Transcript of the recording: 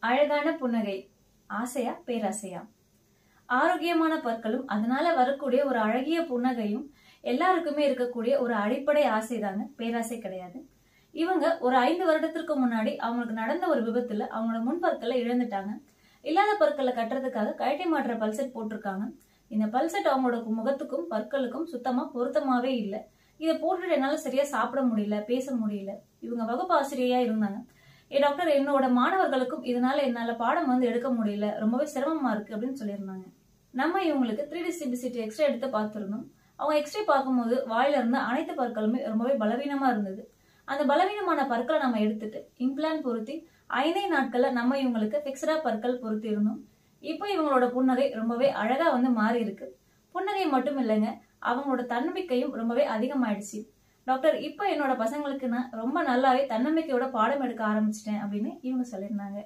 அழகான புன்னகை ஆசையா பேராசையா? ஆரோக்கியமான பற்களும் அதனால வரக்கூடிய ஒரு அழகிய புன்னகையும் எல்லாருக்குமே இருக்கக்கூடிய ஒரு அடிப்படை ஆசைதாங்க, பேராசை கிடையாது. இவங்க ஒரு 5 வருடத்திற்கு முன்னாடி அவங்களுக்கு நடந்த ஒரு விபத்துல அவங்களோட முன்பற்களை இழந்துட்டாங்க. இல்லாத பற்களை கட்டுறதுக்காக கழட்டி மாற்ற பல்செட் போட்டிருக்காங்க. இந்த பல்செட் அவங்களோட முகத்துக்கும் பற்களுக்கும் சுத்தமா பொருத்தமாவே இல்லை. இதை போட்டுட்டு என்னால சரியா சாப்பிட முடியல, பேச முடியல. இவங்க வகுப்பு ஆசிரியையா இருந்தாங்க. டாக்டர், என்னோட மாணவர்களுக்கும் இதனால என்னால பாடம் எடுக்க முடியல, ரொம்பவே சிரமமா இருக்கு அப்படின்னு சொல்லியிருந்தாங்க. நம்ம இவங்களுக்கு 3D CBCT எக்ஸ்ரே எடுத்து பார்த்திருந்தோம். அவங்க எக்ஸ்ரே பார்க்கும்போது வாயில இருந்த அனைத்து பற்களுமே ரொம்பவே பலவீனமா இருந்தது. அந்த பலவீனமான பற்களை நம்ம எடுத்துட்டு இம்ப்ளான்ட் பொருத்தி 5 நாட்கள்ல நம்ம இவங்களுக்கு பிக்சடா பற்கள் பொருத்தி இருந்தோம். இப்போ இவங்களோட புன்னகை ரொம்பவே அழகா மாறி இருக்கு. புன்னகை மட்டும் இல்லைங்க, அவங்களோட தன்னம்பிக்கையும் ரொம்பவே அதிகமாயிடுச்சு. டாக்டர், இப்ப என்னோட பசங்களுக்கு நான் ரொம்ப நல்லாவே தன்னம்பிக்கையோட பாடம் எடுக்க ஆரம்பிச்சிட்டேன் அப்படின்னு இவங்க சொல்லியிருந்தாங்க.